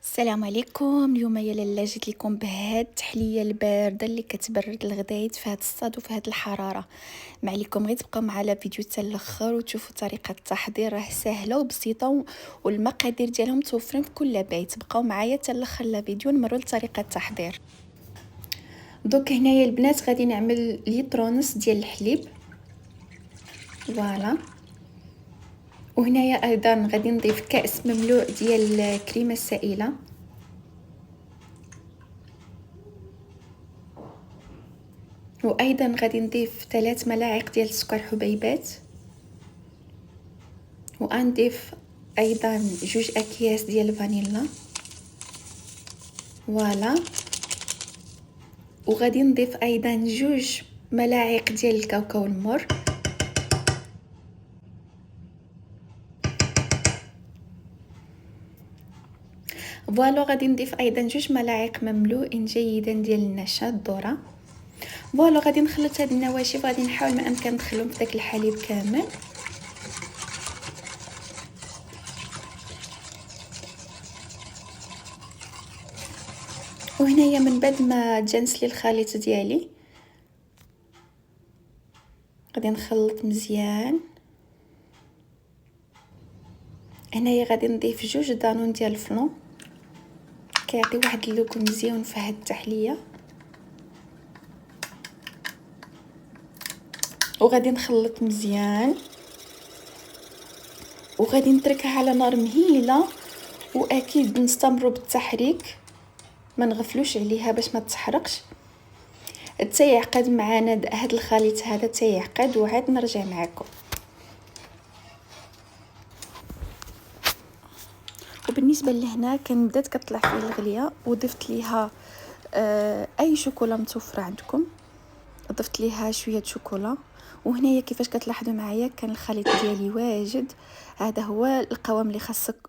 السلام عليكم. اليوم يا لاله جيت لكم بهاد التحليه البارده اللي كتبرد الغدايت في هاد الصاد وفي هاد الحراره. ما عليكم غير تبقاو معنا الفيديو حتى الاخر وتشوفوا طريقه التحضير، راه سهله وبسيطه والمقادير ديالهم متوفرين في كل بيت. بقاو معايا حتى الاخر الفيديو نمروا لطريقه التحضير. دوك هنايا البنات غادي نعمل لتر ونص ديال الحليب، فوالا. وهنايا ايضا غادي نضيف كاس مملوء ديال الكريمه السائله، وايضا غادي نضيف 3 ملاعق ديال السكر حبيبات، وغنضيف ايضا 2 اكياس ديال الفانيلا، فوالا. وغادي نضيف ايضا 2 ملاعق ديال الكاوكاو المر، فوالا. غادي نضيف ايضا 2 ملاعق مملوء جيدا ديال النشا الذره، فوالا. غادي نخلط هاد النواشف، غادي نحاول ما امكن ندخلهم في داك الحليب كامل. وهنايا من بعد ما جانس لي الخليط ديالي غادي نخلط مزيان. هنايا غادي نضيف 2 دانون ديال الفلون، كيعطي واحد اللوك مزيان في هاد التحليه. وغادي نخلط مزيان، وغادي نتركها على نار مهيله، واكيد نستمروا بالتحريك، ما نغفلوش عليها باش ما تحرقش حتى يعقد معنا هذا الخليط هذا حتى يعقد، وعاد نرجع معكم. وبالنسبه لهنا كان بدات كطلع فيه الغليه، وضفت ليها اي شوكولا متوفره عندكم، ضفت ليها شويه شوكولا. وهنايا كيفاش كتلاحظوا معايا كان الخليط ديالي واجد. هذا هو القوام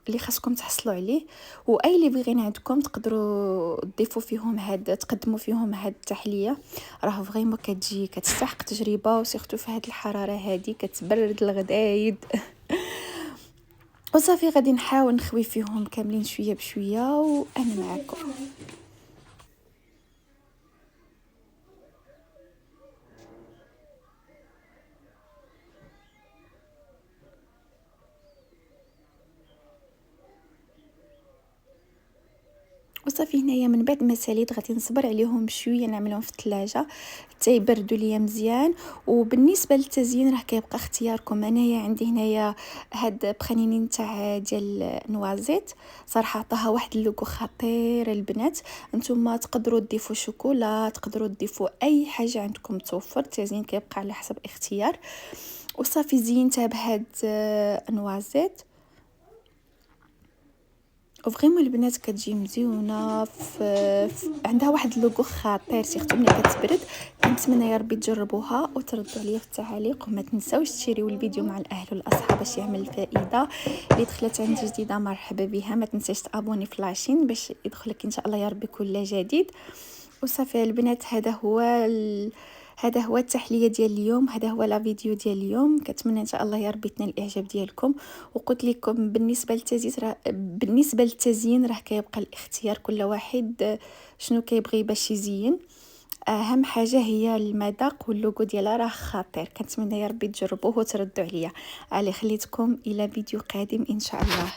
اللي خاصكم تحصلوا عليه. واي اللي بغينا عندكم تقدروا تضيفوا فيهم تقدموا فيهم هاد التحليه، راه فريمون كتجي كتستحق تجربه، وسيرتو في هاد الحراره هادي كتبرد الغدايد. وصافي غادي نحاول نخوي فيهم كاملين شويه بشويه وانا معكم. وصافي هنايا من بعد ما ساليت غادي نصبر عليهم شويه، نعملهم في الثلاجه حتى يبردوا ليا مزيان. وبالنسبه للتزيين راه كيبقى اختياركم. انايا عندي هنايا هاد بخانينين تاع ديال نوازيت، صراحه عطاها واحد اللوك خطير البنات. نتوما تقدروا تضيفوا شوكولا، تقدروا تضيفوا اي حاجه عندكم متوفر، التزيين كيبقى على حسب اختيار. وصافي زينتها بهاد نوازيت، وفريمون البنات كتجي مزيونه عندها واحد اللوغو خطير، سيرتو ملي كتبرد. كنتمنى يا ربي تجربوها وتردوا عليا في التعاليق، وما تنساوش تشيريو الفيديو مع الاهل والاصحاب باش يعمل الفائده. اللي دخلت عندي جديده مرحبا بها، ما تنساش تابوني في لاشين باش يدخلك ان شاء الله يا ربي كل جديد. وصافي البنات هذا هو التحليه ديال اليوم، هذا هو لا فيديو ديال اليوم. كنتمنى ان شاء الله يا ربي تنال الاعجاب ديالكم. وقلت لكم بالنسبه للتزيين راه كيبقى الاختيار، كل واحد شنو كيبغي باش يزين. اهم حاجه هي المذاق، واللوغو ديالها راه خطير. كنتمنى يا ربي تجربوه وتردوا عليا. علي خليتكم الى فيديو قادم ان شاء الله.